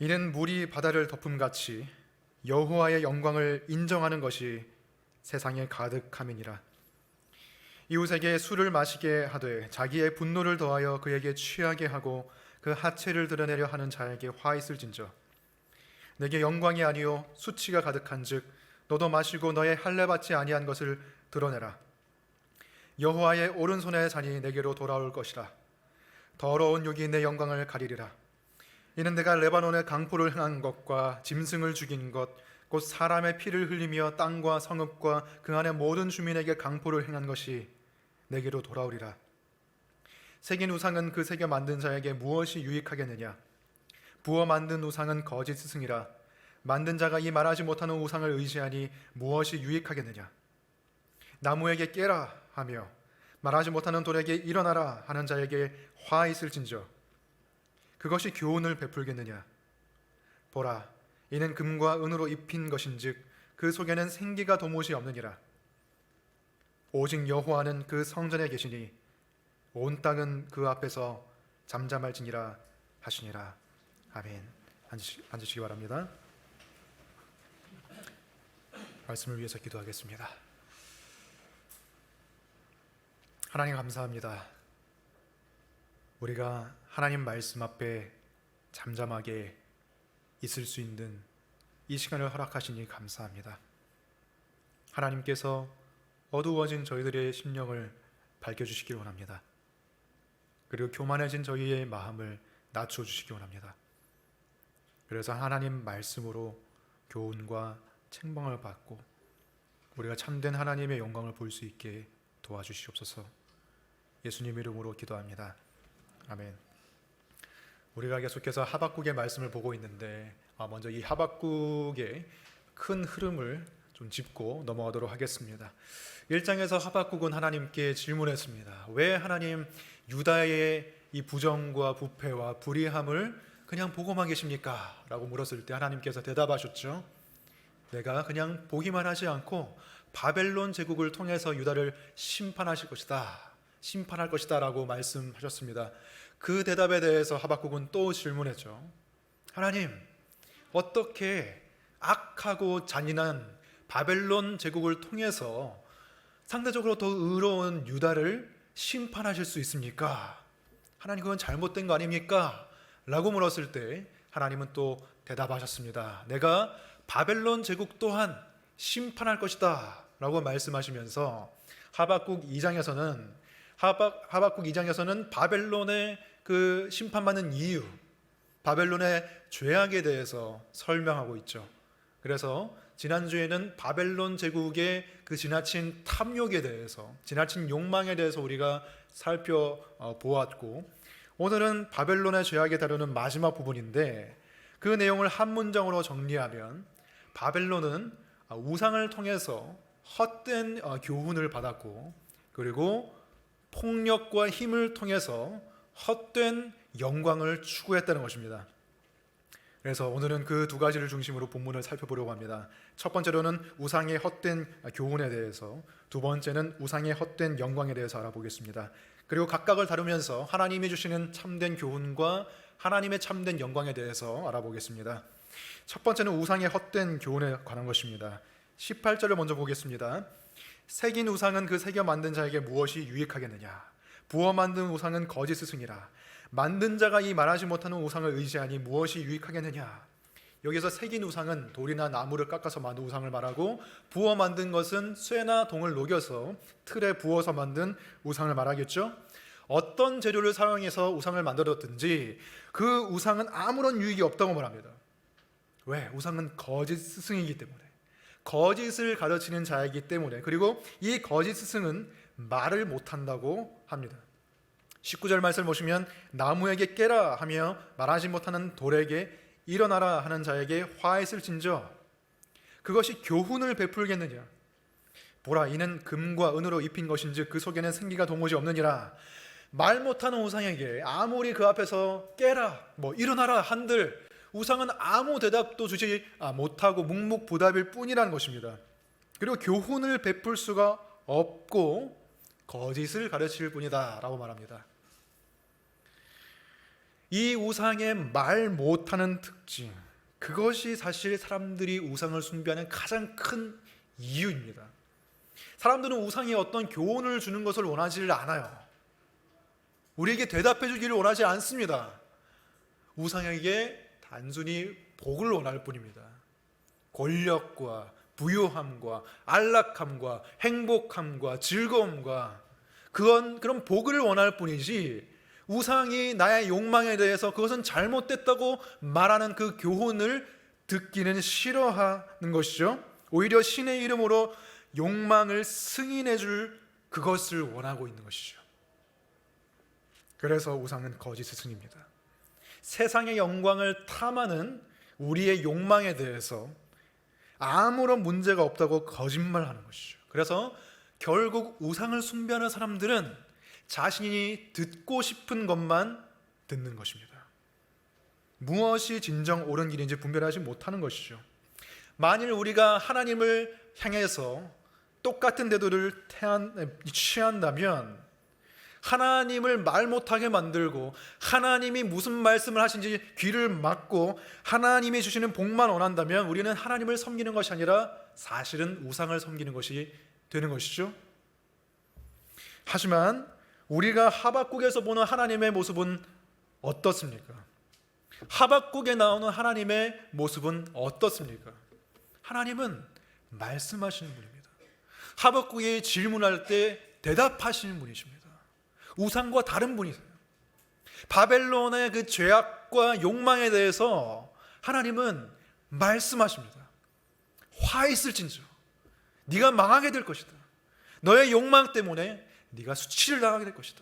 이는 물이 바다를 덮음같이 여호와의 영광을 인정하는 것이 세상에 가득함이니라. 이웃에게 술을 마시게 하되 자기의 분노를 더하여 그에게 취하게 하고 그 하체를 드러내려 하는 자에게 화 있을진저. 내게 영광이 아니요 수치가 가득한즉 너도 마시고 너의 할례 받지 아니한 것을 드러내라. 여호와의 오른손의 잔이 내게로 돌아올 것이라. 더러운 욕이 내 영광을 가리리라. 이는 내가 레바논의 강포를 흥한 것과 짐승을 죽인 것 곧 사람의 피를 흘리며 땅과 성읍과 그 안의 모든 주민에게 강포를 행한 것이 내게로 돌아오리라. 새긴 우상은 그 새겨 만든 자에게 무엇이 유익하겠느냐? 부어 만든 우상은 거짓 스승이라. 만든 자가 이 말하지 못하는 우상을 의지하니 무엇이 유익하겠느냐? 나무에게 깨라 하며 말하지 못하는 돌에게 일어나라 하는 자에게 화 있을진저. 그것이 교훈을 베풀겠느냐? 보라, 이는 금과 은으로 입힌 것인즉 그 속에는 생기가 도무지 없느니라. 오직 여호와는 그 성전에 계시니 온 땅은 그 앞에서 잠잠할지니라 하시니라. 아멘. 앉으시기 바랍니다. 말씀을 위해서 기도하겠습니다. 하나님 감사합니다. 우리가 하나님 말씀 앞에 잠잠하게 있을 수 있는 이 시간을 허락하시니 감사합니다. 하나님께서 어두워진 저희들의 심령을 밝혀주시기 원합니다. 그리고 교만해진 저희의 마음을 낮춰주시기 원합니다. 그래서 하나님 말씀으로 교훈과 책망을 받고 우리가 참된 하나님의 영광을 볼 수 있게 도와주시옵소서. 예수님 이름으로 기도합니다. 아멘. 우리가 계속해서 하박국의 말씀을 보고 있는데 먼저 이 하박국의 큰 흐름을 좀 짚고 넘어가도록 하겠습니다. 1장에서 하박국은 하나님께 질문했습니다. 왜 하나님 유다의 이 부정과 부패와 불의함을 그냥 보고만 계십니까? 라고 물었을 때 하나님께서 대답하셨죠. 내가 그냥 보기만 하지 않고 바벨론 제국을 통해서 유다를 심판하실 것이다. 심판할 것이다 라고 말씀하셨습니다. 그 대답에 대해서 하박국은 또 질문했죠. 하나님, 어떻게 악하고 잔인한 바벨론 제국을 통해서 상대적으로 더 의로운 유다를 심판하실 수 있습니까? 하나님, 그건 잘못된 거 아닙니까? 라고 물었을 때 하나님은 또 대답하셨습니다. 내가 바벨론 제국 또한 심판할 것이다 라고 말씀하시면서 하박국 2장에서는 바벨론의 그 심판받는 이유, 바벨론의 죄악에 대해서 설명하고 있죠. 그래서 지난주에는 바벨론 제국의 그 지나친 탐욕에 대해서, 지나친 욕망에 대해서 우리가 살펴보았고, 오늘은 바벨론의 죄악에 다루는 마지막 부분인데 그 내용을 한 문장으로 정리하면 바벨론은 우상을 통해서 헛된 교훈을 받았고, 그리고 폭력과 힘을 통해서 헛된 영광을 추구했다는 것입니다. 그래서 오늘은 그 두 가지를 중심으로 본문을 살펴보려고 합니다. 첫 번째로는 우상의 헛된 교훈에 대해서, 두 번째는 우상의 헛된 영광에 대해서 알아보겠습니다. 그리고 각각을 다루면서 하나님이 주시는 참된 교훈과 하나님의 참된 영광에 대해서 알아보겠습니다. 첫 번째는 우상의 헛된 교훈에 관한 것입니다. 18절을 먼저 보겠습니다. 새긴 우상은 그 새겨 만든 자에게 무엇이 유익하겠느냐? 부어 만든 우상은 거짓 스승이라. 만든 자가 이 말하지 못하는 우상을 의지하니 무엇이 유익하겠느냐? 여기서 새긴 우상은 돌이나 나무를 깎아서 만든 우상을 말하고, 부어 만든 것은 쇠나 동을 녹여서 틀에 부어서 만든 우상을 말하겠죠. 어떤 재료를 사용해서 우상을 만들었든지 그 우상은 아무런 유익이 없다고 말합니다. 왜? 우상은 거짓 스승이기 때문에, 거짓을 가르치는 자이기 때문에, 그리고 이 거짓 스승은 말을 못한다고 합니다. 19절 말씀을 보시면 나무에게 깨라 하며 말하지 못하는 돌에게 일어나라 하는 자에게 화 있을진저. 그것이 교훈을 베풀겠느냐? 보라, 이는 금과 은으로 입힌 것인즉 그 속에는 생기가 도무지 없느니라. 말 못하는 우상에게 아무리 그 앞에서 깨라, 일어나라 한들 우상은 아무 대답도 주지 못하고 묵묵부답일 뿐이라는 것입니다. 그리고 교훈을 베풀 수가 없고 거짓을 가르칠 뿐이다 라고 말합니다. 이 우상의 말 못하는 특징, 그것이 사실 사람들이 우상을 숭배하는 가장 큰 이유입니다. 사람들은 우상이 어떤 교훈을 주는 것을 원하지 않아요. 우리에게 대답해 주기를 원하지 않습니다. 우상에게 단순히 복을 원할 뿐입니다. 권력과 부유함과 안락함과 행복함과 즐거움과 그런 복을 원할 뿐이지, 우상이 나의 욕망에 대해서 그것은 잘못됐다고 말하는 그 교훈을 듣기는 싫어하는 것이죠. 오히려 신의 이름으로 욕망을 승인해 줄 그것을 원하고 있는 것이죠. 그래서 우상은 거짓 스승입니다. 세상의 영광을 탐하는 우리의 욕망에 대해서 아무런 문제가 없다고 거짓말하는 것이죠. 그래서 결국 우상을 숭배하는 사람들은 자신이 듣고 싶은 것만 듣는 것입니다. 무엇이 진정 옳은 길인지 분별하지 못하는 것이죠. 만일 우리가 하나님을 향해서 똑같은 태도를 취한다면 하나님을 말 못하게 만들고 하나님이 무슨 말씀을 하신지 귀를 막고 하나님이 주시는 복만 원한다면 우리는 하나님을 섬기는 것이 아니라 사실은 우상을 섬기는 것이 되는 것이죠. 하지만 우리가 하박국에서 보는 하나님의 모습은 어떻습니까? 하박국에 나오는 하나님의 모습은 어떻습니까? 하나님은 말씀하시는 분입니다. 하박국이 질문할 때 대답하시는 분이십니다. 우상과 다른 분이세요. 바벨론의 그 죄악과 욕망에 대해서 하나님은 말씀하십니다. 화 있을진저 네가 망하게 될 것이다. 너의 욕망 때문에 네가 수치를 당하게 될 것이다.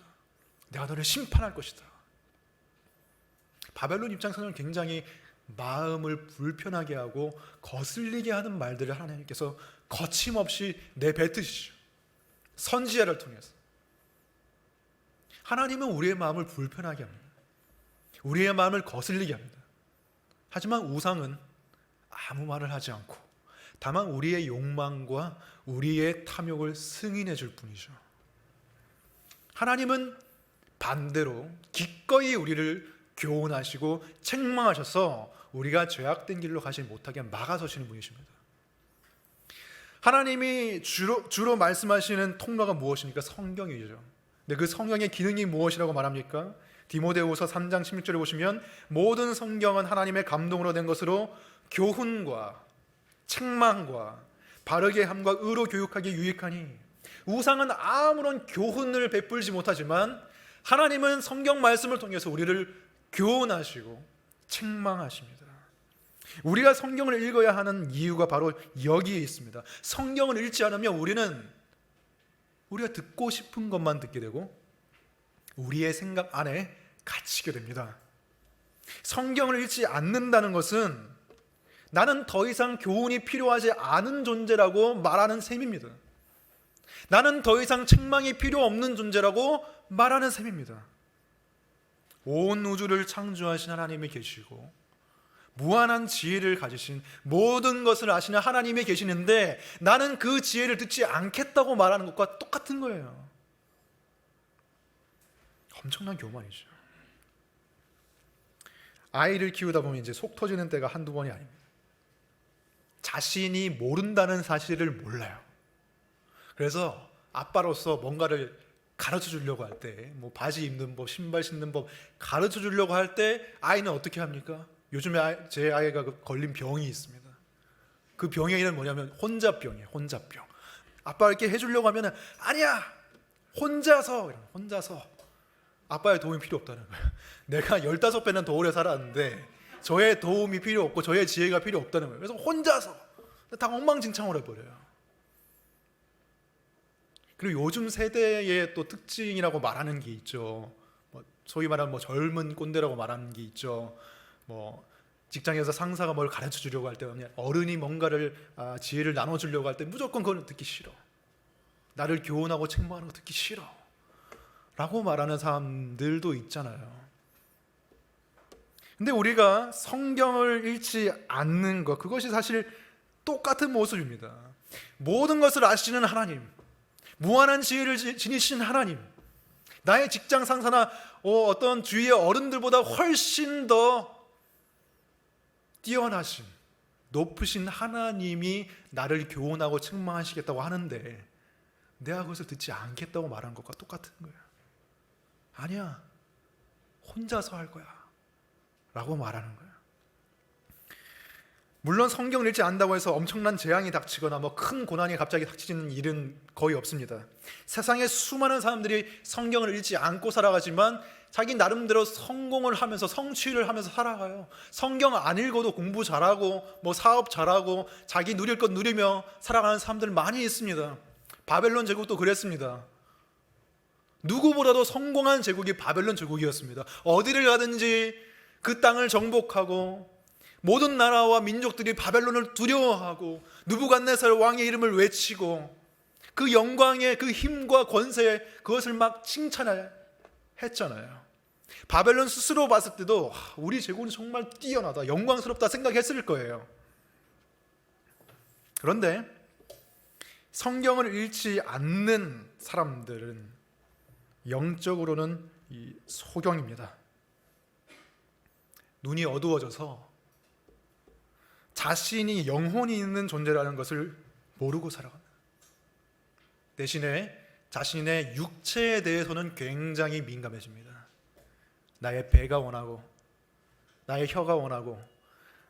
내가 너를 심판할 것이다. 바벨론 입장에서는 굉장히 마음을 불편하게 하고 거슬리게 하는 말들을 하나님께서 거침없이 내뱉으시죠. 선지자를 통해서. 하나님은 우리의 마음을 불편하게 합니다. 우리의 마음을 거슬리게 합니다. 하지만 우상은 아무 말을 하지 않고 다만 우리의 욕망과 우리의 탐욕을 승인해 줄 뿐이죠. 하나님은 반대로 기꺼이 우리를 교훈하시고 책망하셔서 우리가 죄악된 길로 가지 못하게 막아서시는 분이십니다. 하나님이 주로 말씀하시는 통로가 무엇입니까? 성경이죠. 근데 그 성경의 기능이 무엇이라고 말합니까? 디모데후서 3장 16절에 보시면 모든 성경은 하나님의 감동으로 된 것으로 교훈과 책망과 바르게 함과 의로 교육하기에 유익하니, 우상은 아무런 교훈을 베풀지 못하지만 하나님은 성경 말씀을 통해서 우리를 교훈하시고 책망하십니다. 우리가 성경을 읽어야 하는 이유가 바로 여기에 있습니다. 성경을 읽지 않으면 우리가 듣고 싶은 것만 듣게 되고 우리의 생각 안에 갇히게 됩니다. 성경을 읽지 않는다는 것은 나는 더 이상 교훈이 필요하지 않은 존재라고 말하는 셈입니다. 나는 더 이상 책망이 필요 없는 존재라고 말하는 셈입니다. 온 우주를 창조하신 하나님이 계시고 무한한 지혜를 가지신 모든 것을 아시는 하나님이 계시는데 나는 그 지혜를 듣지 않겠다고 말하는 것과 똑같은 거예요. 엄청난 교만이죠. 아이를 키우다 보면 이제 속 터지는 때가 한두 번이 아닙니다. 자신이 모른다는 사실을 몰라요. 그래서 아빠로서 뭔가를 가르쳐 주려고 할 때, 뭐 바지 입는 법, 신발 신는 법 가르쳐 주려고 할 때 아이는 어떻게 합니까? 요즘에 제 아이가 걸린 병이 있습니다. 그 병의 이름은 뭐냐면 혼자병이에요. 혼자병. 아빠가 이렇게 해주려고 하면 아니야, 혼자서 아빠의 도움이 필요 없다는 거예요. 내가 15배는 더 오래 살았는데 저의 도움이 필요 없고 저의 지혜가 필요 없다는 거예요. 그래서 혼자서 다 엉망진창으로 해버려요. 그리고 요즘 세대의 또 특징이라고 말하는 게 있죠. 소위 말하는 젊은 꼰대라고 말하는 게 있죠. 직장에서 상사가 뭘 가르쳐 주려고 할 때, 어른이 뭔가를 지혜를 나눠주려고 할 때 무조건 그걸 듣기 싫어. 나를 교훈하고 책망하는 거 듣기 싫어 라고 말하는 사람들도 있잖아요. 근데 우리가 성경을 읽지 않는 것, 그것이 사실 똑같은 모습입니다. 모든 것을 아시는 하나님, 무한한 지혜를 지니신 하나님, 나의 직장 상사나 어떤 주위의 어른들보다 훨씬 더 뛰어나신 높으신 하나님이 나를 교훈하고 책망하시겠다고 하는데 내가 그것을 듣지 않겠다고 말한 것과 똑같은 거야. 아니야, 혼자서 할 거야 라고 말하는 거야. 물론 성경을 읽지 않는다고 해서 엄청난 재앙이 닥치거나 큰 고난이 갑자기 닥치는 일은 거의 없습니다. 세상에 수많은 사람들이 성경을 읽지 않고 살아가지만 자기 나름대로 성공을 하면서 성취를 하면서 살아가요. 성경 안 읽어도 공부 잘하고 사업 잘하고 자기 누릴 것 누리며 살아가는 사람들 많이 있습니다. 바벨론 제국도 그랬습니다. 누구보다도 성공한 제국이 바벨론 제국이었습니다. 어디를 가든지 그 땅을 정복하고 모든 나라와 민족들이 바벨론을 두려워하고 느부갓네살 왕의 이름을 외치고 그 영광의 그 힘과 권세 그것을 막 칭찬했잖아요. 바벨론 스스로 봤을 때도 우리 제국은 정말 뛰어나다, 영광스럽다 생각했을 거예요. 그런데 성경을 읽지 않는 사람들은 영적으로는 이 소경입니다. 눈이 어두워져서 자신이 영혼이 있는 존재라는 것을 모르고 살아갑니다. 대신에 자신의 육체에 대해서는 굉장히 민감해집니다. 나의 배가 원하고 나의 혀가 원하고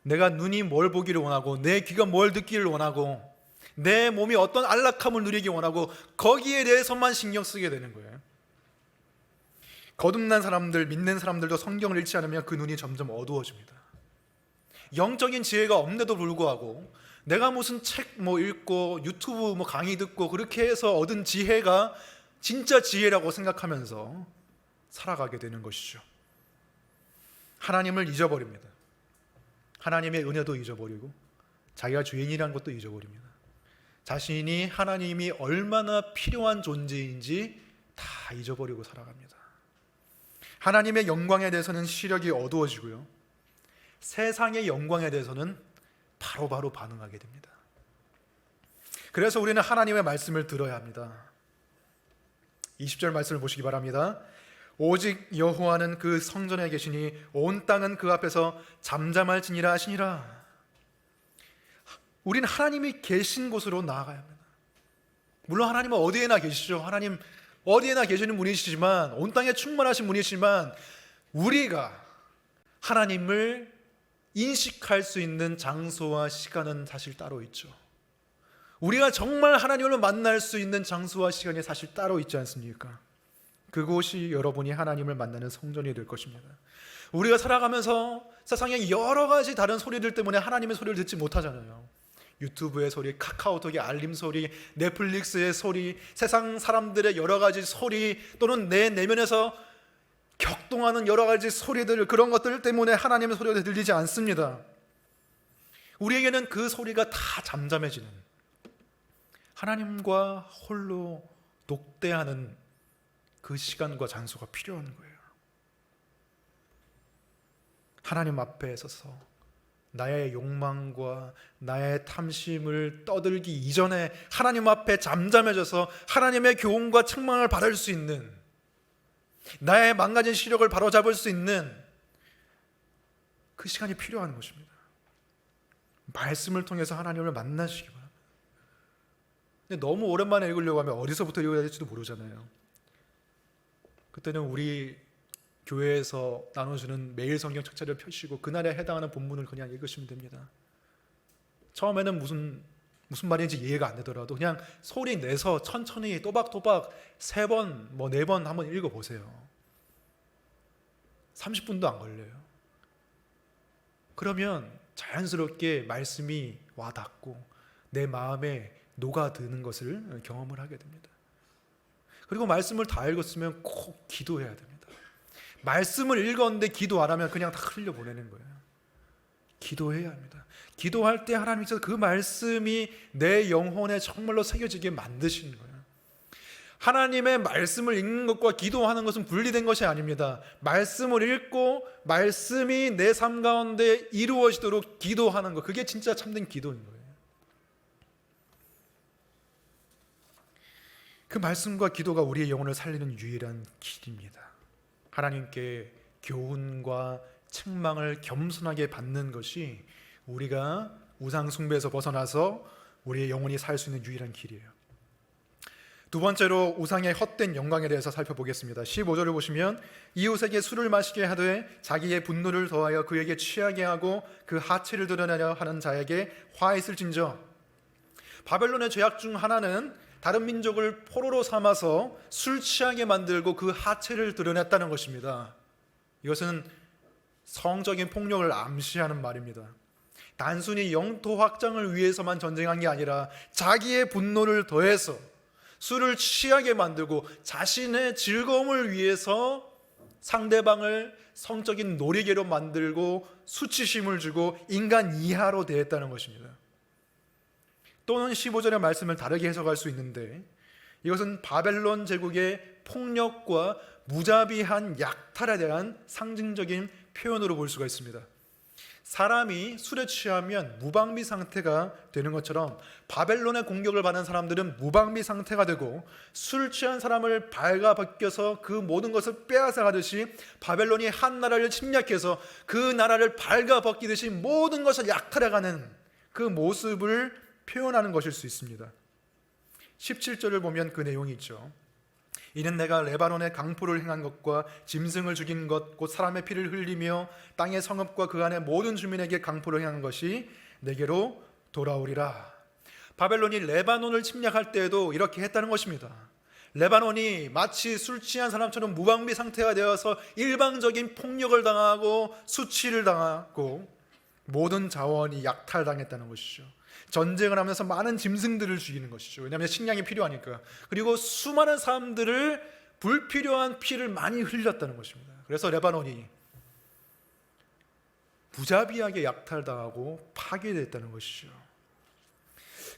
내가 눈이 뭘 보기를 원하고 내 귀가 뭘 듣기를 원하고 내 몸이 어떤 안락함을 누리기 원하고 거기에 대해서만 신경 쓰게 되는 거예요. 거듭난 사람들, 믿는 사람들도 성경을 읽지 않으면 그 눈이 점점 어두워집니다. 영적인 지혜가 없는데도 불구하고 내가 무슨 책 읽고 유튜브 강의 듣고 그렇게 해서 얻은 지혜가 진짜 지혜라고 생각하면서 살아가게 되는 것이죠. 하나님을 잊어버립니다. 하나님의 은혜도 잊어버리고 자기가 죄인이라는 것도 잊어버립니다. 자신이 하나님이 얼마나 필요한 존재인지 다 잊어버리고 살아갑니다. 하나님의 영광에 대해서는 시력이 어두워지고요, 세상의 영광에 대해서는 바로바로 반응하게 됩니다. 그래서 우리는 하나님의 말씀을 들어야 합니다. 20절 말씀을 보시기 바랍니다. 오직 여호와는 그 성전에 계시니 온 땅은 그 앞에서 잠잠할지니라 하시니라. 우리는 하나님이 계신 곳으로 나아가야 합니다. 물론 하나님은 어디에나 계시죠. 하나님 어디에나 계시는 분이시지만, 온 땅에 충만하신 분이시지만 우리가 하나님을 인식할 수 있는 장소와 시간은 사실 따로 있죠. 우리가 정말 하나님을 만날 수 있는 장소와 시간이 사실 따로 있지 않습니까? 그곳이 여러분이 하나님을 만나는 성전이 될 것입니다. 우리가 살아가면서 세상에 여러 가지 다른 소리들 때문에 하나님의 소리를 듣지 못하잖아요. 유튜브의 소리, 카카오톡의 알림 소리, 넷플릭스의 소리, 세상 사람들의 여러 가지 소리, 또는 내 내면에서 격동하는 여러 가지 소리들, 그런 것들 때문에 하나님의 소리가 들리지 않습니다. 우리에게는 그 소리가 다 잠잠해지는, 하나님과 홀로 독대하는 그 시간과 장소가 필요한 거예요. 하나님 앞에 서서 나의 욕망과 나의 탐심을 떠들기 이전에 하나님 앞에 잠잠해져서 하나님의 교훈과 책망을 받을 수 있는, 나의 망가진 시력을 바로잡을 수 있는 그 시간이 필요한 것입니다. 말씀을 통해서 하나님을 만나시기 바랍니다. 근데 너무 오랜만에 읽으려고 하면 어디서부터 읽어야 될지도 모르잖아요. 그때는 우리 교회에서 나눠주는 매일 성경 책자를 펴시고 그날에 해당하는 본문을 그냥 읽으시면 됩니다. 처음에는 무슨 말인지 이해가 안 되더라도 그냥 소리 내서 천천히 또박또박 3번, 4번 한번 읽어보세요. 30분도 안 걸려요. 그러면 자연스럽게 말씀이 와닿고 내 마음에 녹아드는 것을 경험을 하게 됩니다. 그리고 말씀을 다 읽었으면 꼭 기도해야 됩니다. 말씀을 읽었는데 기도 안 하면 그냥 다 흘려보내는 거예요. 기도해야 합니다. 기도할 때 하나님께서 그 말씀이 내 영혼에 정말로 새겨지게 만드시는 거예요. 하나님의 말씀을 읽는 것과 기도하는 것은 분리된 것이 아닙니다. 말씀을 읽고 말씀이 내 삶 가운데 이루어지도록 기도하는 것, 그게 진짜 참된 기도인 거예요. 그 말씀과 기도가 우리의 영혼을 살리는 유일한 길입니다. 하나님께 교훈과 책망을 겸손하게 받는 것이 우리가 우상 숭배에서 벗어나서 우리의 영혼이 살 수 있는 유일한 길이에요. 두 번째로 우상의 헛된 영광에 대해서 살펴보겠습니다. 15절을 보시면 이웃에게 술을 마시게 하되 자기의 분노를 더하여 그에게 취하게 하고 그 하체를 드러내려 하는 자에게 화 있을진저. 바벨론의 죄악 중 하나는 다른 민족을 포로로 삼아서 술 취하게 만들고 그 하체를 드러냈다는 것입니다. 이것은 성적인 폭력을 암시하는 말입니다. 단순히 영토 확장을 위해서만 전쟁한 게 아니라 자기의 분노를 더해서 술을 취하게 만들고 자신의 즐거움을 위해서 상대방을 성적인 놀이개로 만들고 수치심을 주고 인간 이하로 대했다는 것입니다. 또는 15절의 말씀을 다르게 해석할 수 있는데 이것은 바벨론 제국의 폭력과 무자비한 약탈에 대한 상징적인 표현으로 볼 수가 있습니다. 사람이 술에 취하면 무방비 상태가 되는 것처럼 바벨론의 공격을 받는 사람들은 무방비 상태가 되고 술 취한 사람을 발가벗겨서 그 모든 것을 빼앗아 가듯이 바벨론이 한 나라를 침략해서 그 나라를 발가벗기듯이 모든 것을 약탈해가는 그 모습을 표현하는 것일 수 있습니다. 17절을 보면 그 내용이 있죠. 이는 내가 레바논에 강포를 행한 것과 짐승을 죽인 것 곧 사람의 피를 흘리며 땅의 성읍과 그 안의 모든 주민에게 강포를 행한 것이 내게로 돌아오리라. 바벨론이 레바논을 침략할 때에도 이렇게 했다는 것입니다. 레바논이 마치 술 취한 사람처럼 무방비 상태가 되어서 일방적인 폭력을 당하고 수치를 당하고 모든 자원이 약탈당했다는 것이죠. 전쟁을 하면서 많은 짐승들을 죽이는 것이죠. 왜냐하면 식량이 필요하니까. 그리고 수많은 사람들을 불필요한 피를 많이 흘렸다는 것입니다. 그래서 레바논이 무자비하게 약탈당하고 파괴됐다는 것이죠.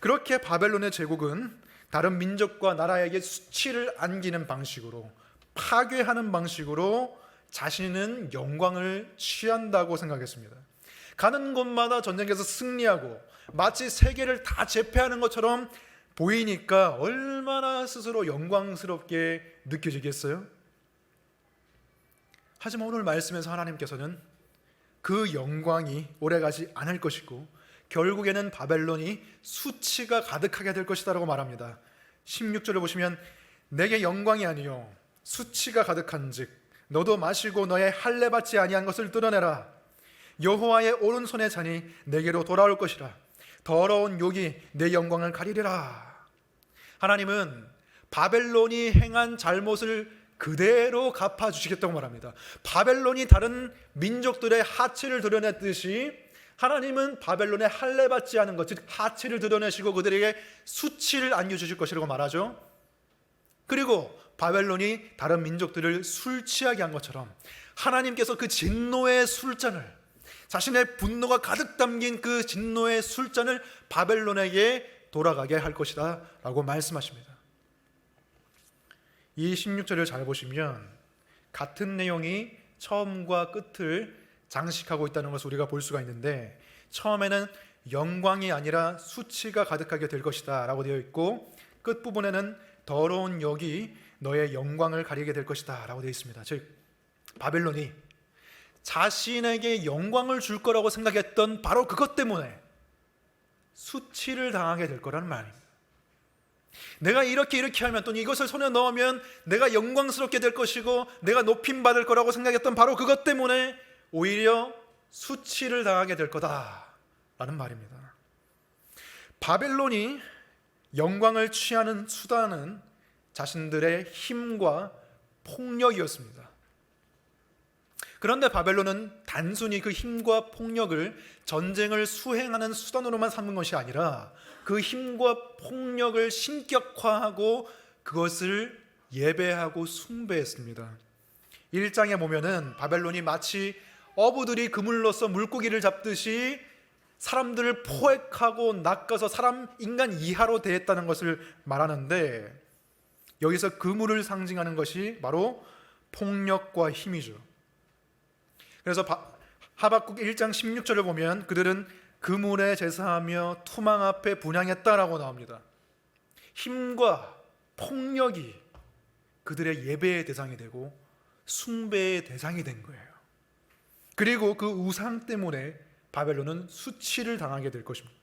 그렇게 바벨론의 제국은 다른 민족과 나라에게 수치를 안기는 방식으로, 파괴하는 방식으로 자신은 영광을 취한다고 생각했습니다. 가는 곳마다 전쟁에서 승리하고 마치 세계를 다 제패하는 것처럼 보이니까 얼마나 스스로 영광스럽게 느껴지겠어요? 하지만 오늘 말씀에서 하나님께서는 그 영광이 오래가지 않을 것이고 결국에는 바벨론이 수치가 가득하게 될 것이다 라고 말합니다. 16절을 보시면 내게 영광이 아니요 수치가 가득한즉 너도 마시고 너의 할례 받지 아니한 것을 드러내라. 여호와의 오른손의 잔이 내게로 돌아올 것이라. 더러운 욕이 내 영광을 가리리라. 하나님은 바벨론이 행한 잘못을 그대로 갚아주시겠다고 말합니다. 바벨론이 다른 민족들의 하체를 드러냈듯이 하나님은 바벨론의 할례 받지 않은 것, 즉 하체를 드러내시고 그들에게 수치를 안겨주실 것이라고 말하죠. 그리고 바벨론이 다른 민족들을 술 취하게 한 것처럼 하나님께서 그 진노의 술잔을, 자신의 분노가 가득 담긴 그 진노의 술잔을 바벨론에게 돌아가게 할 것이다 라고 말씀하십니다. 이 16절을 잘 보시면 같은 내용이 처음과 끝을 장식하고 있다는 것을 우리가 볼 수가 있는데, 처음에는 영광이 아니라 수치가 가득하게 될 것이다 라고 되어 있고, 끝부분에는 더러운 욕이 너의 영광을 가리게 될 것이다 라고 되어 있습니다. 즉 바벨론이 자신에게 영광을 줄 거라고 생각했던 바로 그것 때문에 수치를 당하게 될 거라는 말입니다. 내가 이렇게 하면 또는 이것을 손에 넣으면 내가 영광스럽게 될 것이고 내가 높임 받을 거라고 생각했던 바로 그것 때문에 오히려 수치를 당하게 될 거다라는 말입니다. 바벨론이 영광을 취하는 수단은 자신들의 힘과 폭력이었습니다. 그런데 바벨론은 단순히 그 힘과 폭력을 전쟁을 수행하는 수단으로만 삼은 것이 아니라 그 힘과 폭력을 신격화하고 그것을 예배하고 숭배했습니다. 1장에 보면은 바벨론이 마치 어부들이 그물로서 물고기를 잡듯이 사람들을 포획하고 낚아서 인간 이하로 대했다는 것을 말하는데, 여기서 그물을 상징하는 것이 바로 폭력과 힘이죠. 그래서 하박국 1장 16절을 보면 그들은 그물에 제사하며 투망 앞에 분향했다라고 나옵니다. 힘과 폭력이 그들의 예배의 대상이 되고 숭배의 대상이 된 거예요. 그리고 그 우상 때문에 바벨론은 수치를 당하게 될 것입니다.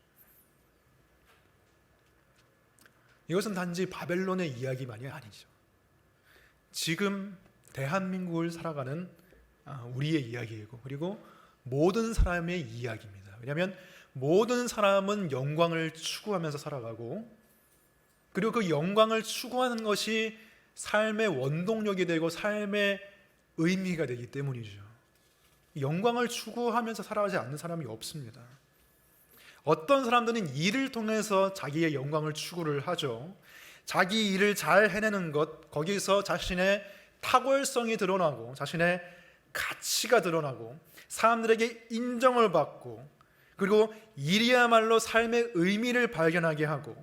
이것은 단지 바벨론의 이야기만이 아니죠. 지금 대한민국을 살아가는 우리의 이야기이고, 그리고 모든 사람의 이야기입니다. 왜냐하면 모든 사람은 영광을 추구하면서 살아가고, 그리고 그 영광을 추구하는 것이 삶의 원동력이 되고 삶의 의미가 되기 때문이죠. 영광을 추구하면서 살아가지 않는 사람이 없습니다. 어떤 사람들은 일을 통해서 자기의 영광을 추구를 하죠. 자기 일을 잘 해내는 것, 거기서 자신의 탁월성이 드러나고 자신의 가치가 드러나고 사람들에게 인정을 받고, 그리고 일이야말로 삶의 의미를 발견하게 하고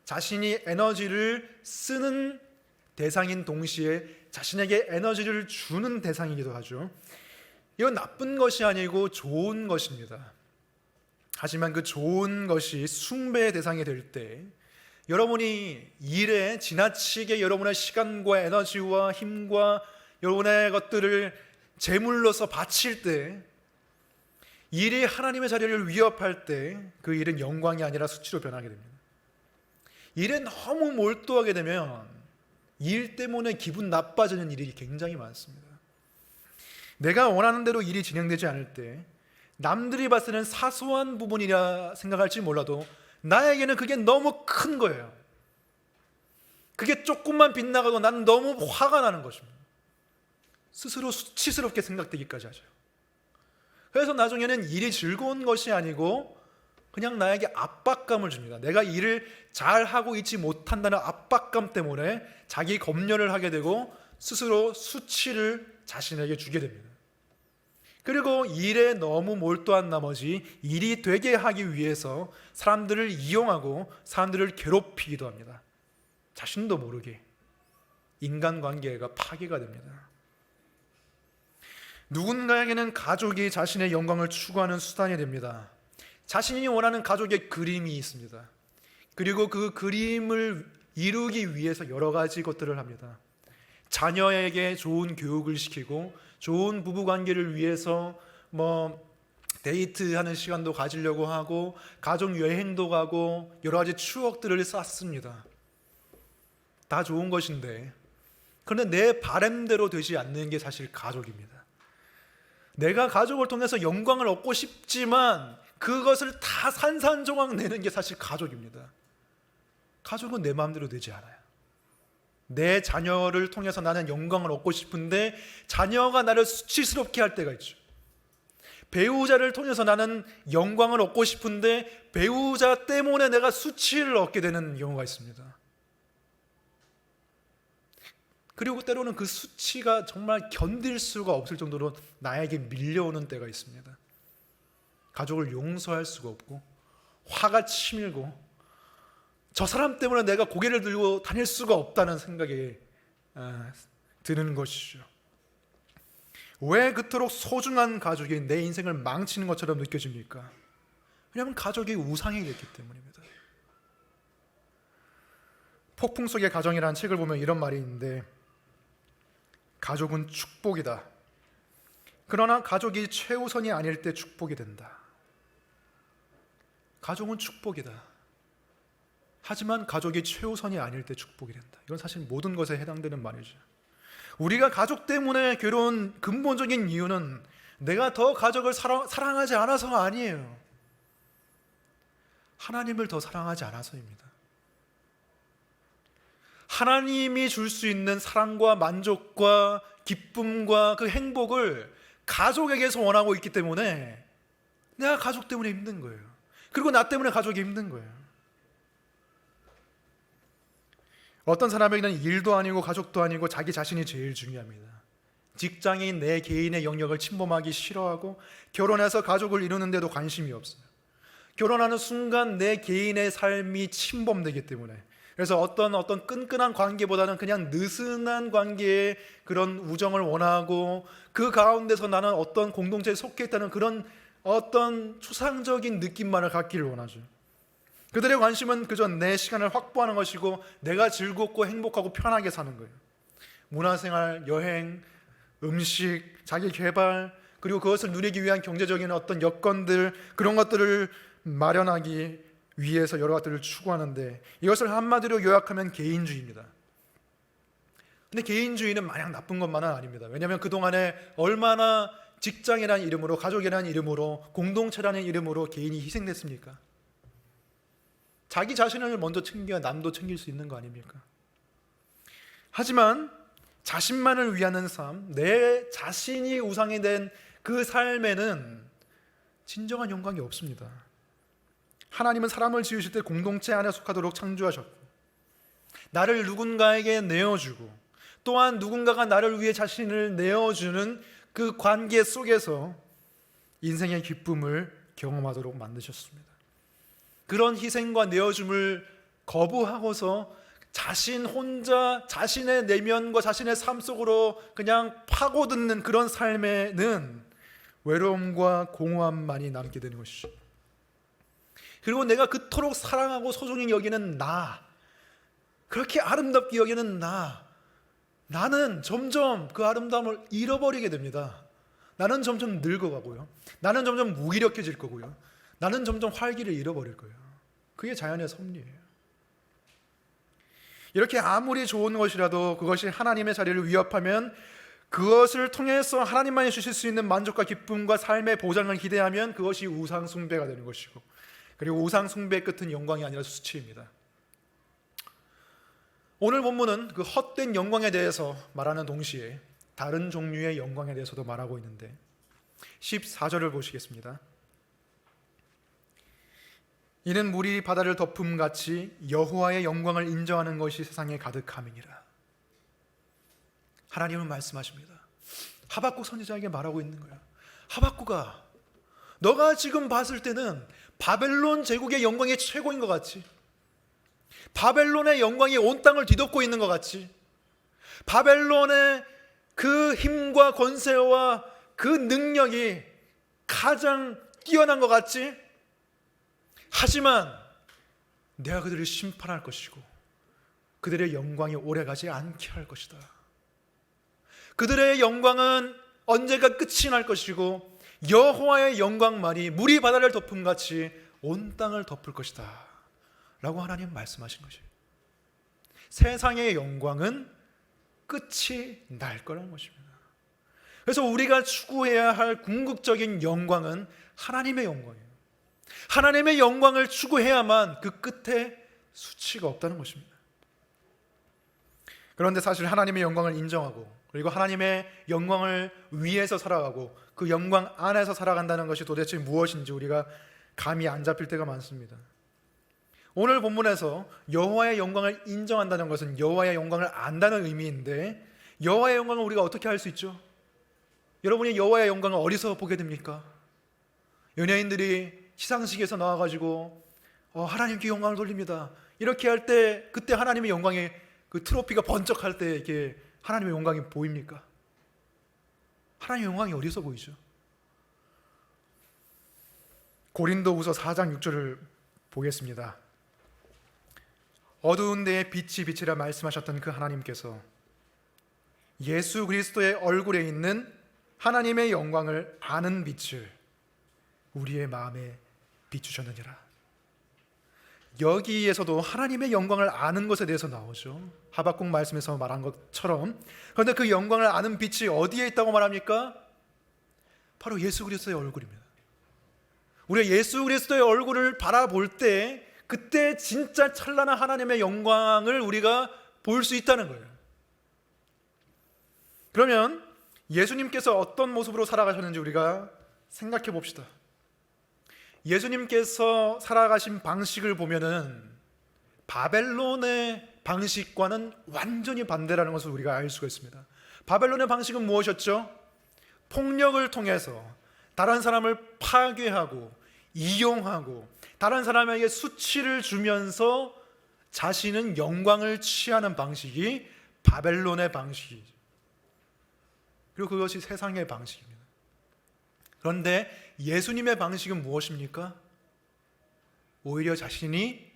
자신이 에너지를 쓰는 대상인 동시에 자신에게 에너지를 주는 대상이기도 하죠. 이건 나쁜 것이 아니고 좋은 것입니다. 하지만 그 좋은 것이 숭배의 대상이 될 때, 여러분이 일에 지나치게 여러분의 시간과 에너지와 힘과 여러분의 것들을 제물로서 바칠 때, 일이 하나님의 자리를 위협할 때 그 일은 영광이 아니라 수치로 변하게 됩니다. 일에 너무 몰두하게 되면 일 때문에 기분 나빠지는 일이 굉장히 많습니다. 내가 원하는 대로 일이 진행되지 않을 때 남들이 봤을 때는 사소한 부분이라 생각할지 몰라도 나에게는 그게 너무 큰 거예요. 그게 조금만 빗나가도 나는 너무 화가 나는 것입니다. 스스로 수치스럽게 생각되기까지 하죠. 그래서 나중에는 일이 즐거운 것이 아니고 그냥 나에게 압박감을 줍니다. 내가 일을 잘하고 있지 못한다는 압박감 때문에 자기 검열을 하게 되고 스스로 수치를 자신에게 주게 됩니다. 그리고 일에 너무 몰두한 나머지 일이 되게 하기 위해서 사람들을 이용하고 사람들을 괴롭히기도 합니다. 자신도 모르게 인간관계가 파괴가 됩니다. 누군가에게는 가족이 자신의 영광을 추구하는 수단이 됩니다. 자신이 원하는 가족의 그림이 있습니다. 그리고 그 그림을 이루기 위해서 여러 가지 것들을 합니다. 자녀에게 좋은 교육을 시키고 좋은 부부관계를 위해서 데이트하는 시간도 가지려고 하고 가족 여행도 가고 여러 가지 추억들을 쌓습니다. 다 좋은 것인데, 그런데 내 바램대로 되지 않는 게 사실 가족입니다. 내가 가족을 통해서 영광을 얻고 싶지만 그것을 다 산산조각 내는 게 사실 가족입니다. 가족은 내 마음대로 되지 않아요. 내 자녀를 통해서 나는 영광을 얻고 싶은데 자녀가 나를 수치스럽게 할 때가 있죠. 배우자를 통해서 나는 영광을 얻고 싶은데 배우자 때문에 내가 수치를 얻게 되는 경우가 있습니다. 그리고 때로는 그 수치가 정말 견딜 수가 없을 정도로 나에게 밀려오는 때가 있습니다. 가족을 용서할 수가 없고 화가 치밀고 저 사람 때문에 내가 고개를 들고 다닐 수가 없다는 생각이 드는 것이죠. 왜 그토록 소중한 가족이 내 인생을 망치는 것처럼 느껴집니까? 왜냐하면 가족이 우상이 됐기 때문입니다. 폭풍 속의 가정이라는 책을 보면 이런 말이 있는데, 가족은 축복이다. 그러나 가족이 최우선이 아닐 때 축복이 된다. 가족은 축복이다. 하지만 가족이 최우선이 아닐 때 축복이 된다. 이건 사실 모든 것에 해당되는 말이죠. 우리가 가족 때문에 괴로운 근본적인 이유는 내가 더 가족을 사랑하지 않아서가 아니에요. 하나님을 더 사랑하지 않아서입니다. 하나님이 줄 수 있는 사랑과 만족과 기쁨과 그 행복을 가족에게서 원하고 있기 때문에 내가 가족 때문에 힘든 거예요. 그리고 나 때문에 가족이 힘든 거예요. 어떤 사람에게는 일도 아니고 가족도 아니고 자기 자신이 제일 중요합니다. 직장이 내 개인의 영역을 침범하기 싫어하고 결혼해서 가족을 이루는데도 관심이 없어요. 결혼하는 순간 내 개인의 삶이 침범되기 때문에, 그래서 어떤 끈끈한 관계보다는 그냥 느슨한 관계의 그런 우정을 원하고 그 가운데서 나는 어떤 공동체에 속해 있다는 그런 어떤 추상적인 느낌만을 갖기를 원하죠. 그들의 관심은 그저 내 시간을 확보하는 것이고 내가 즐겁고 행복하고 편하게 사는 거예요. 문화생활, 여행, 음식, 자기 개발, 그리고 그것을 누리기 위한 경제적인 어떤 여건들, 그런 것들을 마련하기 위해서 여러 가지를 추구하는데, 이것을 한마디로 요약하면 개인주의입니다. 근데 개인주의는 마냥 나쁜 것만은 아닙니다. 왜냐하면 그동안에 얼마나 직장이라는 이름으로, 가족이라는 이름으로, 공동체라는 이름으로 개인이 희생됐습니까? 자기 자신을 먼저 챙겨야 남도 챙길 수 있는 거 아닙니까? 하지만 자신만을 위하는 삶, 내 자신이 우상이 된 그 삶에는 진정한 영광이 없습니다. 하나님은 사람을 지으실 때 공동체 안에 속하도록 창조하셨고, 나를 누군가에게 내어주고, 또한 누군가가 나를 위해 자신을 내어주는 그 관계 속에서 인생의 기쁨을 경험하도록 만드셨습니다. 그런 희생과 내어줌을 거부하고서 자신 혼자 자신의 내면과 자신의 삶 속으로 그냥 파고드는 그런 삶에는 외로움과 공허함만이 남게 되는 것이죠. 그리고 내가 그토록 사랑하고 소중히 여기는 나, 그렇게 아름답게 여기는 나는 점점 그 아름다움을 잃어버리게 됩니다. 나는 점점 늙어가고요, 나는 점점 무기력해질 거고요, 나는 점점 활기를 잃어버릴 거예요. 그게 자연의 섭리예요. 이렇게 아무리 좋은 것이라도 그것이 하나님의 자리를 위협하면, 그것을 통해서 하나님만이 주실 수 있는 만족과 기쁨과 삶의 보장을 기대하면 그것이 우상 숭배가 되는 것이고, 그리고 우상 숭배의 끝은 영광이 아니라 수치입니다. 오늘 본문은 그 헛된 영광에 대해서 말하는 동시에 다른 종류의 영광에 대해서도 말하고 있는데, 14절을 보시겠습니다. 이는 물이 바다를 덮음같이 여호와의 영광을 인정하는 것이 세상에 가득함이니라. 하나님은 말씀하십니다. 하박국 선지자에게 말하고 있는 거야. 하박국아, 너가 지금 봤을 때는 바벨론 제국의 영광이 최고인 것 같지? 바벨론의 영광이 온 땅을 뒤덮고 있는 것 같지? 바벨론의 그 힘과 권세와 그 능력이 가장 뛰어난 것 같지? 하지만 내가 그들을 심판할 것이고 그들의 영광이 오래가지 않게 할 것이다. 그들의 영광은 언제가 끝이 날 것이고 여호와의 영광만이 물이 바다를 덮음같이 온 땅을 덮을 것이다 라고 하나님 말씀하신 것이에요. 세상의 영광은 끝이 날 거라는 것입니다. 그래서 우리가 추구해야 할 궁극적인 영광은 하나님의 영광이에요. 하나님의 영광을 추구해야만 그 끝에 수치가 없다는 것입니다. 그런데 사실 하나님의 영광을 인정하고, 그리고 하나님의 영광을 위해서 살아가고 그 영광 안에서 살아간다는 것이 도대체 무엇인지 우리가 감이 안 잡힐 때가 많습니다. 오늘 본문에서 여호와의 영광을 인정한다는 것은 여호와의 영광을 안다는 의미인데, 여호와의 영광을 우리가 어떻게 알 수 있죠? 여러분이 여호와의 영광을 어디서 보게 됩니까? 연예인들이 시상식에서 나와가지고 하나님께 영광을 돌립니다, 이렇게 할 때 그때 하나님의 영광이, 그 트로피가 번쩍할 때 이렇게 하나님의 영광이 보입니까? 하나님의 영광이 어디서 보이죠? 고린도후서 4장 6절을 보겠습니다. 어두운 데에 빛이 빛이라 말씀하셨던 그 하나님께서 예수 그리스도의 얼굴에 있는 하나님의 영광을 아는 빛을 우리의 마음에 비추셨느니라. 여기에서도 하나님의 영광을 아는 것에 대해서 나오죠. 하박국 말씀에서 말한 것처럼. 그런데 그 영광을 아는 빛이 어디에 있다고 말합니까? 바로 예수 그리스도의 얼굴입니다. 우리가 예수 그리스도의 얼굴을 바라볼 때 그때 진짜 찬란한 하나님의 영광을 우리가 볼 수 있다는 거예요. 그러면 예수님께서 어떤 모습으로 살아가셨는지 우리가 생각해 봅시다. 예수님께서 살아가신 방식을 보면은 바벨론의 방식과는 완전히 반대라는 것을 우리가 알 수가 있습니다. 바벨론의 방식은 무엇이었죠? 폭력을 통해서 다른 사람을 파괴하고 이용하고 다른 사람에게 수치를 주면서 자신은 영광을 취하는 방식이 바벨론의 방식이죠. 그리고 그것이 세상의 방식입니다. 그런데 예수님의 방식은 무엇입니까? 오히려 자신이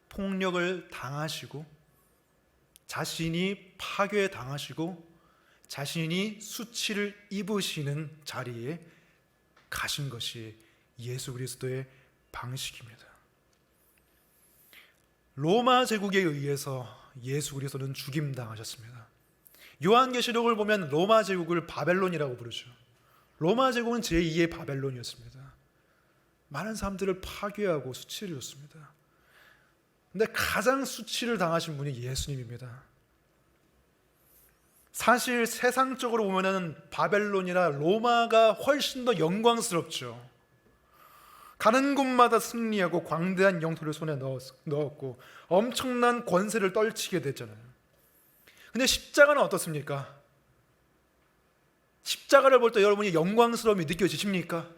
폭력을 당하시고 자신이 파괴당하시고 자신이 수치를 입으시는 자리에 가신 것이 예수 그리스도의 방식입니다. 로마 제국에 의해서 예수 그리스도는 죽임당하셨습니다. 요한계시록을 보면 로마 제국을 바벨론이라고 부르죠. 로마 제국은 제2의 바벨론이었습니다. 많은 사람들을 파괴하고 수치를 줬습니다. 근데 가장 수치를 당하신 분이 예수님입니다. 사실 세상적으로 보면은 바벨론이나 로마가 훨씬 더 영광스럽죠. 가는 곳마다 승리하고 광대한 영토를 손에 넣었고 엄청난 권세를 떨치게 됐잖아요. 근데 십자가는 어떻습니까? 십자가를 볼 때 여러분이 영광스러움이 느껴지십니까?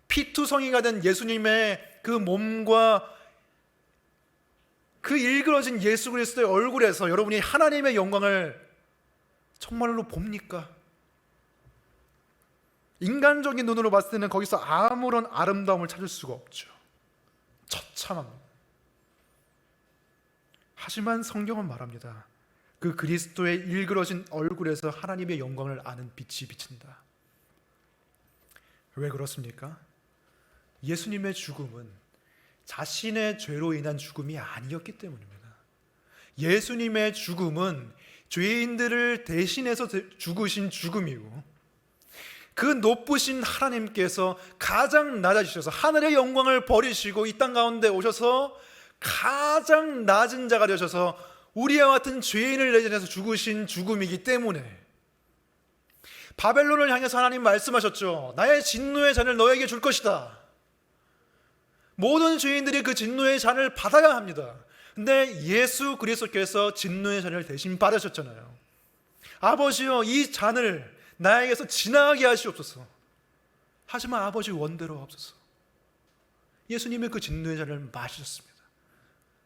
피투성이가 된 예수님의 그 몸과 그 일그러진 예수 그리스도의 얼굴에서 여러분이 하나님의 영광을 정말로 봅니까? 인간적인 눈으로 봤을 때는 거기서 아무런 아름다움을 찾을 수가 없죠. 처참합니다. 하지만 성경은 말합니다. 그 그리스도의 일그러진 얼굴에서 하나님의 영광을 아는 빛이 비친다. 왜 그렇습니까? 예수님의 죽음은 자신의 죄로 인한 죽음이 아니었기 때문입니다. 예수님의 죽음은 죄인들을 대신해서 죽으신 죽음이고 그 높으신 하나님께서 가장 낮아지셔서 하늘의 영광을 버리시고 이 땅 가운데 오셔서 가장 낮은 자가 되셔서 우리와 같은 죄인을 대신해서 죽으신 죽음이기 때문에 바벨론을 향해서 하나님 말씀하셨죠. 나의 진노의 잔을 너에게 줄 것이다. 모든 죄인들이 그 진노의 잔을 받아야 합니다. 근데 예수 그리스도께서 진노의 잔을 대신 받으셨잖아요. 아버지여, 이 잔을 나에게서 지나가게 하시옵소서. 하지만 아버지 원대로 없소서. 예수님이 그 진노의 잔을 마셨습니다.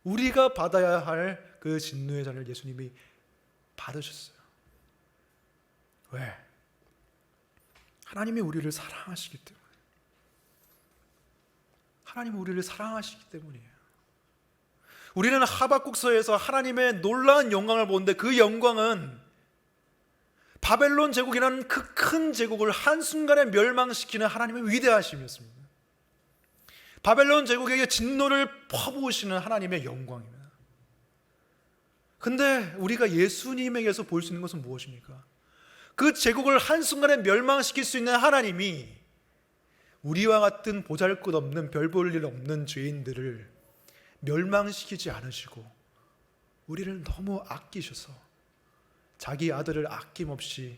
우리가 받아야 할 그 진노의 잔을 예수님이 받으셨어요. 왜? 하나님이 우리를 사랑하시기 때문에. 하나님이 우리를 사랑하시기 때문이에요. 우리는 하박국서에서 하나님의 놀라운 영광을 보는데 그 영광은 바벨론 제국이라는 그 큰 제국을 한순간에 멸망시키는 하나님의 위대하심이었습니다. 바벨론 제국에게 진노를 퍼부으시는 하나님의 영광입니다. 근데 우리가 예수님에게서 볼 수 있는 것은 무엇입니까? 그 제국을 한순간에 멸망시킬 수 있는 하나님이 우리와 같은 보잘것없는 별 볼 일 없는 죄인들을 멸망시키지 않으시고 우리를 너무 아끼셔서 자기 아들을 아낌없이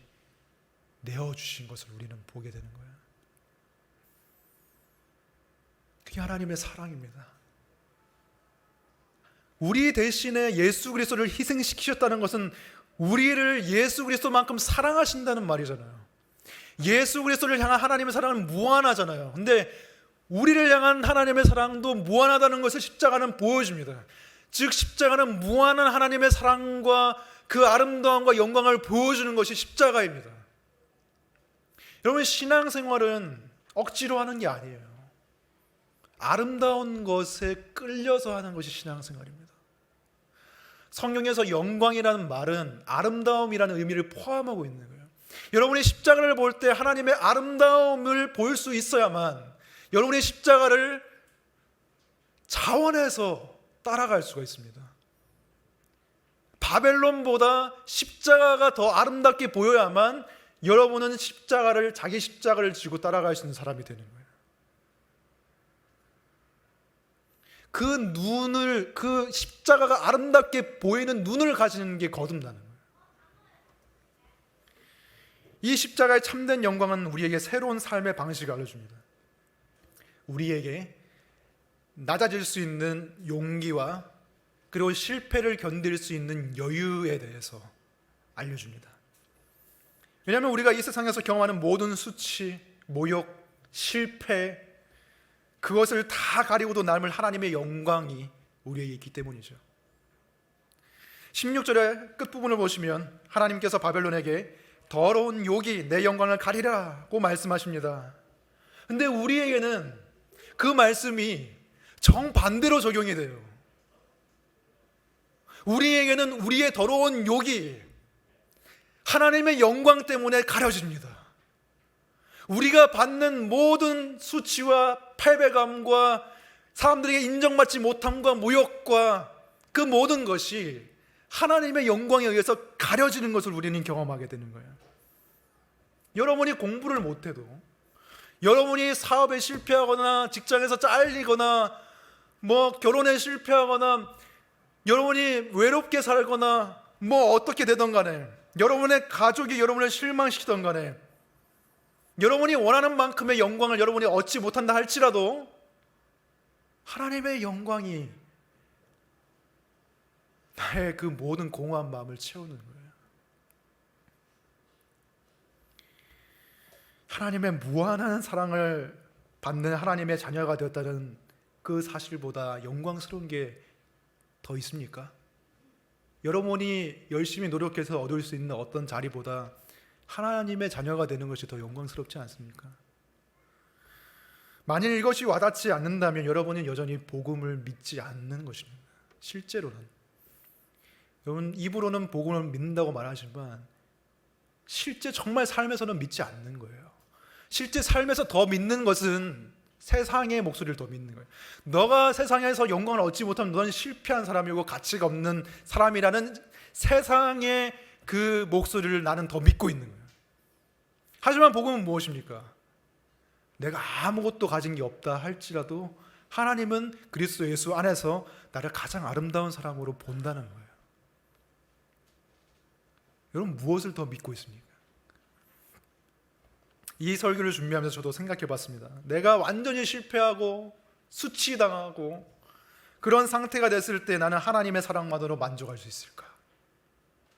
내어주신 것을 우리는 보게 되는 거예요. 그게 하나님의 사랑입니다. 우리 대신에 예수 그리스도를 희생시키셨다는 것은 우리를 예수 그리스도만큼 사랑하신다는 말이잖아요. 예수 그리스도를 향한 하나님의 사랑은 무한하잖아요. 근데 우리를 향한 하나님의 사랑도 무한하다는 것을 십자가는 보여줍니다. 즉 십자가는 무한한 하나님의 사랑과 그 아름다움과 영광을 보여주는 것이 십자가입니다. 여러분, 신앙생활은 억지로 하는 게 아니에요. 아름다운 것에 끌려서 하는 것이 신앙생활입니다. 성경에서 영광이라는 말은 아름다움이라는 의미를 포함하고 있는 거예요. 여러분이 십자가를 볼 때 하나님의 아름다움을 볼 수 있어야만 여러분의 십자가를 자원해서 따라갈 수가 있습니다. 바벨론보다 십자가가 더 아름답게 보여야만 여러분은 자기 십자가를 지고 따라갈 수 있는 사람이 되는 거예요. 그 십자가가 아름답게 보이는 눈을 가지는 게 거듭나는 거예요. 이 십자가의 참된 영광은 우리에게 새로운 삶의 방식을 알려줍니다. 우리에게 낮아질 수 있는 용기와 그리고 실패를 견딜 수 있는 여유에 대해서 알려줍니다. 왜냐하면 우리가 이 세상에서 경험하는 모든 수치, 모욕, 실패, 그것을 다 가리고도 남을 하나님의 영광이 우리에게 있기 때문이죠. 16절의 끝부분을 보시면 하나님께서 바벨론에게 더러운 욕이 내 영광을 가리라고 말씀하십니다. 근데 우리에게는 그 말씀이 정반대로 적용이 돼요. 우리에게는 우리의 더러운 욕이 하나님의 영광 때문에 가려집니다. 우리가 받는 모든 수치와 패배감과 사람들에게 인정받지 못함과 모욕과 그 모든 것이 하나님의 영광에 의해서 가려지는 것을 우리는 경험하게 되는 거예요. 여러분이 공부를 못해도, 여러분이 사업에 실패하거나 직장에서 잘리거나 결혼에 실패하거나 여러분이 외롭게 살거나 어떻게 되든 간에, 여러분의 가족이 여러분을 실망시키던 간에, 여러분이 원하는 만큼의 영광을 여러분이 얻지 못한다 할지라도 하나님의 영광이 나의 그 모든 공허한 마음을 채우는 거예요. 하나님의 무한한 사랑을 받는 하나님의 자녀가 되었다는 그 사실보다 영광스러운 게 더 있습니까? 여러분이 열심히 노력해서 얻을 수 있는 어떤 자리보다 하나님의 자녀가 되는 것이 더 영광스럽지 않습니까? 만일 이것이 와닿지 않는다면 여러분은 여전히 복음을 믿지 않는 것입니다. 실제로는 여러분 입으로는 복음을 믿는다고 말하지만 실제 정말 삶에서는 믿지 않는 거예요. 실제 삶에서 더 믿는 것은 세상의 목소리를 더 믿는 거예요. 너가 세상에서 영광을 얻지 못하면 너는 실패한 사람이고 가치가 없는 사람이라는 세상의 그 목소리를 나는 더 믿고 있는 거예요. 하지만 복음은 무엇입니까? 내가 아무것도 가진 게 없다 할지라도 하나님은 그리스도 예수 안에서 나를 가장 아름다운 사람으로 본다는 거예요. 여러분 무엇을 더 믿고 있습니까? 이 설교를 준비하면서 저도 생각해 봤습니다. 내가 완전히 실패하고 수치당하고 그런 상태가 됐을 때 나는 하나님의 사랑만으로 만족할 수 있을까?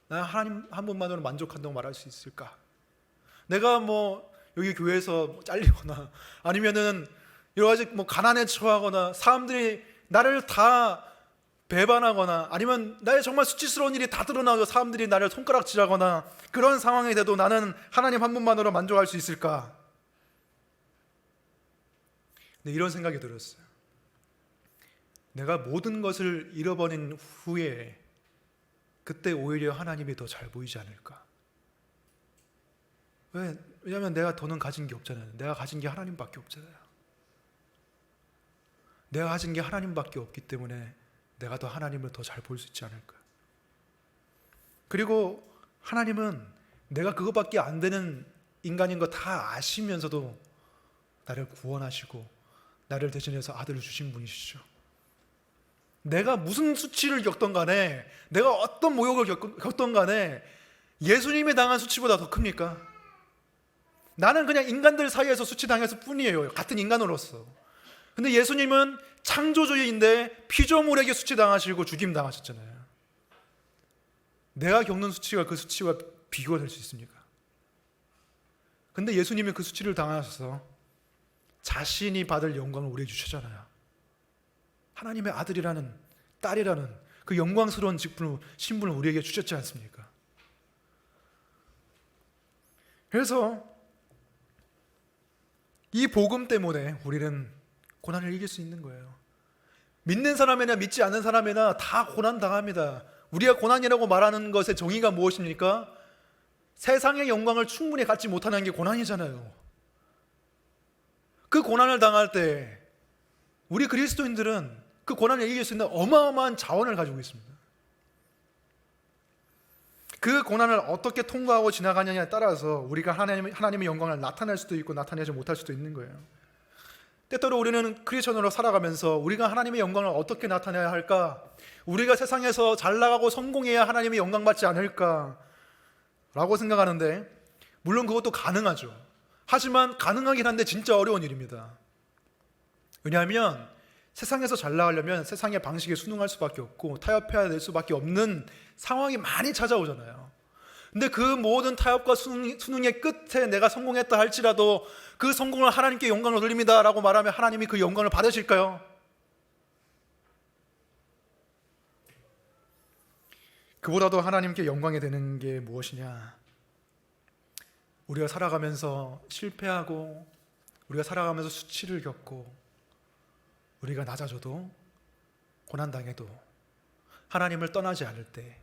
나는 하나님 한 분만으로 만족한다고 말할 수 있을까? 내가 여기 교회에서 잘리거나 아니면은 여러 가지 가난에 처하거나 사람들이 나를 다 배반하거나 아니면 나의 정말 수치스러운 일이 다 드러나서 사람들이 나를 손가락질하거나 그런 상황이 돼도 나는 하나님 한 분만으로 만족할 수 있을까? 네, 이런 생각이 들었어요. 내가 모든 것을 잃어버린 후에 그때 오히려 하나님이 더 잘 보이지 않을까? 왜냐하면 내가 더는 가진 게 없잖아요. 내가 가진 게 하나님밖에 없잖아요. 내가 가진 게 하나님밖에 없기 때문에 내가 더 하나님을 더 잘 볼 수 있지 않을까? 그리고 하나님은 내가 그것밖에 안 되는 인간인 거 다 아시면서도 나를 구원하시고 나를 대신해서 아들을 주신 분이시죠. 내가 무슨 수치를 겪던 간에, 내가 어떤 모욕을 겪던 간에 예수님이 당한 수치보다 더 큽니까? 나는 그냥 인간들 사이에서 수치당했을 뿐이에요. 같은 인간으로서. 근데 예수님은 창조주의인데 피조물에게 수치당하시고 죽임당하셨잖아요. 내가 겪는 수치가 그 수치와 비교가 될 수 있습니까? 근데 예수님이 그 수치를 당하셔서 자신이 받을 영광을 우리에게 주셨잖아요. 하나님의 아들이라는, 딸이라는 그 영광스러운 신분을 우리에게 주셨지 않습니까? 그래서 이 복음 때문에 우리는 고난을 이길 수 있는 거예요. 믿는 사람이나 믿지 않는 사람이나 다 고난 당합니다. 우리가 고난이라고 말하는 것의 정의가 무엇입니까? 세상의 영광을 충분히 갖지 못하는 게 고난이잖아요. 그 고난을 당할 때 우리 그리스도인들은 그 고난을 이길 수 있는 어마어마한 자원을 가지고 있습니다. 그 고난을 어떻게 통과하고 지나가느냐에 따라서 우리가 하나님의 영광을 나타낼 수도 있고 나타내지 못할 수도 있는 거예요. 때때로 우리는 크리스천으로 살아가면서 우리가 하나님의 영광을 어떻게 나타내야 할까? 우리가 세상에서 잘 나가고 성공해야 하나님의 영광 받지 않을까? 라고 생각하는데 물론 그것도 가능하죠. 하지만 가능하긴 한데 진짜 어려운 일입니다. 왜냐하면 세상에서 잘 나가려면 세상의 방식에 순응할 수밖에 없고 타협해야 될 수밖에 없는 상황이 많이 찾아오잖아요. 근데 그 모든 타협과 순응의 끝에 내가 성공했다 할지라도 그 성공을 하나님께 영광을 돌립니다 라고 말하면 하나님이 그 영광을 받으실까요? 그보다도 하나님께 영광이 되는 게 무엇이냐? 우리가 살아가면서 실패하고 우리가 살아가면서 수치를 겪고 우리가 낮아져도 고난당해도 하나님을 떠나지 않을 때,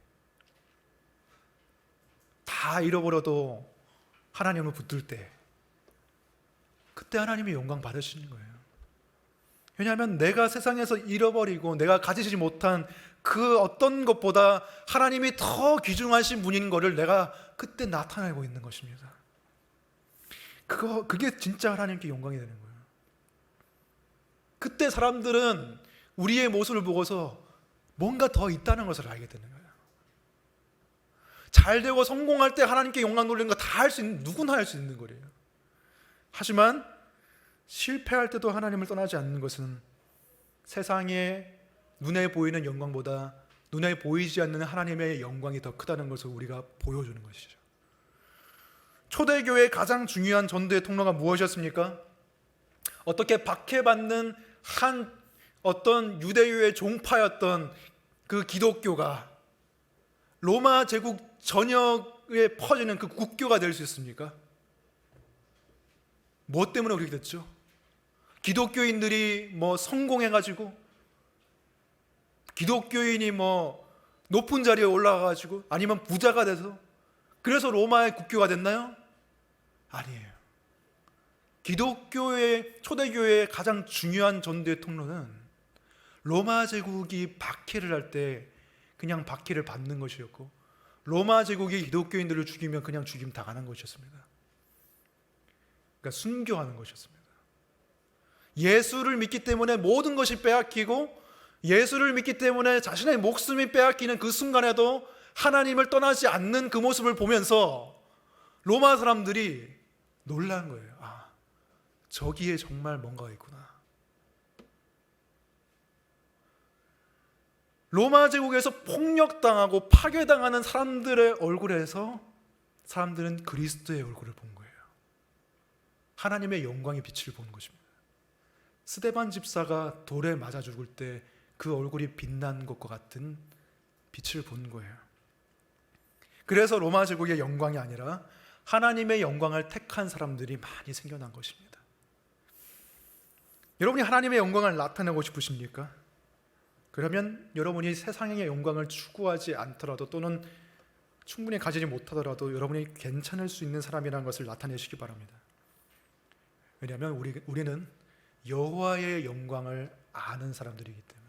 다 잃어버려도 하나님을 붙들 때, 그때 하나님이 영광 받으시는 거예요. 왜냐하면 내가 세상에서 잃어버리고 내가 가지지 못한 그 어떤 것보다 하나님이 더 귀중하신 분인 것을 내가 그때 나타내고 있는 것입니다. 그게 진짜 하나님께 영광이 되는 거예요. 그때 사람들은 우리의 모습을 보고서 뭔가 더 있다는 것을 알게 되는 거예요. 잘 되고 성공할 때 하나님께 영광 돌리는 거 다 할 수 있는, 누구나 할 수 있는 거예요. 하지만 실패할 때도 하나님을 떠나지 않는 것은 세상에 눈에 보이는 영광보다 눈에 보이지 않는 하나님의 영광이 더 크다는 것을 우리가 보여주는 것이죠. 초대교회의 가장 중요한 전도의 통로가 무엇이었습니까? 어떻게 박해받는 한 어떤 유대교의 종파였던 그 기독교가 로마 제국 전역에 퍼지는 그 국교가 될 수 있습니까? 무엇 때문에 그렇게 됐죠? 기독교인들이 성공해가지고, 기독교인이 높은 자리에 올라가가지고, 아니면 부자가 돼서, 그래서 로마의 국교가 됐나요? 아니에요. 기독교의, 초대교회의 가장 중요한 전도의 통로는 로마 제국이 박해를 할 때 그냥 박해를 받는 것이었고, 로마 제국이 기독교인들을 죽이면 그냥 죽임 당하는 것이었습니다. 그러니까 순교하는 것이었습니다. 예수를 믿기 때문에 모든 것이 빼앗기고, 예수를 믿기 때문에 자신의 목숨이 빼앗기는 그 순간에도 하나님을 떠나지 않는 그 모습을 보면서 로마 사람들이 놀란 거예요. 아, 저기에 정말 뭔가가 있구나. 로마 제국에서 폭력당하고 파괴당하는 사람들의 얼굴에서 사람들은 그리스도의 얼굴을 본 거예요. 하나님의 영광의 빛을 본 것입니다. 스데반 집사가 돌에 맞아 죽을 때 그 얼굴이 빛난 것과 같은 빛을 본 거예요. 그래서 로마 제국의 영광이 아니라 하나님의 영광을 택한 사람들이 많이 생겨난 것입니다. 여러분이 하나님의 영광을 나타내고 싶으십니까? 그러면 여러분이 세상의 영광을 추구하지 않더라도, 또는 충분히 가지지 못하더라도 여러분이 괜찮을 수 있는 사람이라는 것을 나타내시기 바랍니다. 왜냐하면 우리는 여호와의 영광을 아는 사람들이기 때문에,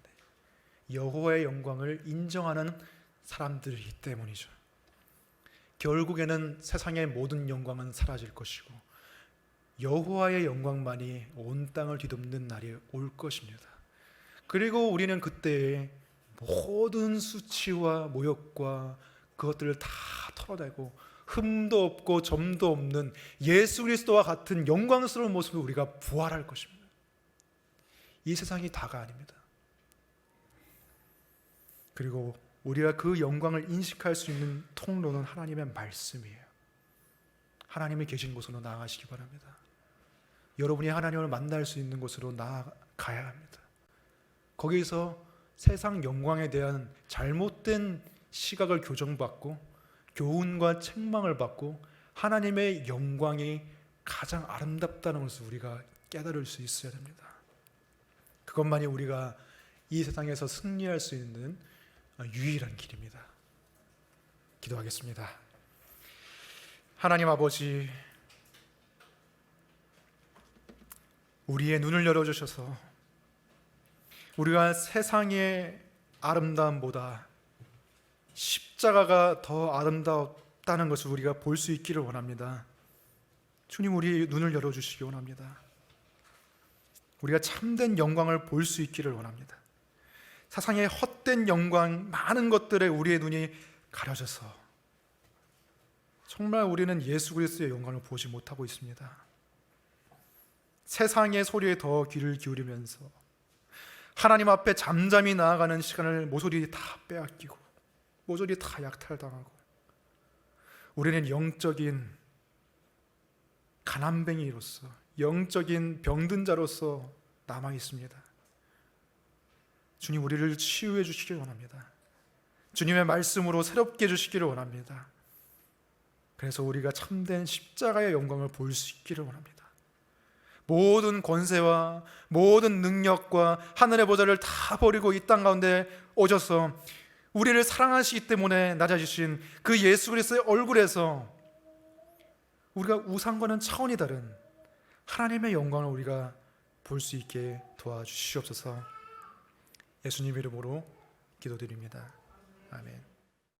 여호와의 영광을 인정하는 사람들이기 때문이죠. 결국에는 세상의 모든 영광은 사라질 것이고 여호와의 영광만이 온 땅을 뒤덮는 날이 올 것입니다. 그리고 우리는 그때에 모든 수치와 모욕과 그것들을 다 털어내고 흠도 없고 점도 없는 예수 그리스도와 같은 영광스러운 모습을 우리가 부활할 것입니다. 이 세상이 다가 아닙니다. 그리고 우리가 그 영광을 인식할 수 있는 통로는 하나님의 말씀이에요. 하나님이 계신 곳으로 나아가시기 바랍니다. 여러분이 하나님을 만날 수 있는 곳으로 나아가야 합니다. 거기서 세상 영광에 대한 잘못된 시각을 교정받고 교훈과 책망을 받고 하나님의 영광이 가장 아름답다는 것을 우리가 깨달을 수 있어야 됩니다. 그것만이 우리가 이 세상에서 승리할 수 있는 유일한 길입니다. 기도하겠습니다. 하나님 아버지, 우리의 눈을 열어주셔서 우리가 세상의 아름다움보다 십자가가 더 아름답다는 것을 우리가 볼 수 있기를 원합니다. 주님, 우리의 눈을 열어주시기 원합니다. 우리가 참된 영광을 볼 수 있기를 원합니다. 세상의 헛된 영광, 많은 것들에 우리의 눈이 가려져서 정말 우리는 예수 그리스도의 영광을 보지 못하고 있습니다. 세상의 소리에 더 귀를 기울이면서 하나님 앞에 잠잠히 나아가는 시간을 모조리 다 빼앗기고 모조리 다 약탈당하고, 우리는 영적인 가난뱅이로서, 영적인 병든 자로서 남아 있습니다. 주님, 우리를 치유해 주시길 원합니다. 주님의 말씀으로 새롭게 해주시기를 원합니다. 그래서 우리가 참된 십자가의 영광을 볼 수 있기를 원합니다. 모든 권세와 모든 능력과 하늘의 보좌를 다 버리고 이 땅 가운데 오셔서 우리를 사랑하시기 때문에 낮아지신 그 예수 그리스도의 얼굴에서 우리가 우상과는 차원이 다른 하나님의 영광을 우리가 볼 수 있게 도와주시옵소서. 예수님 이름으로 기도드립니다. 아멘.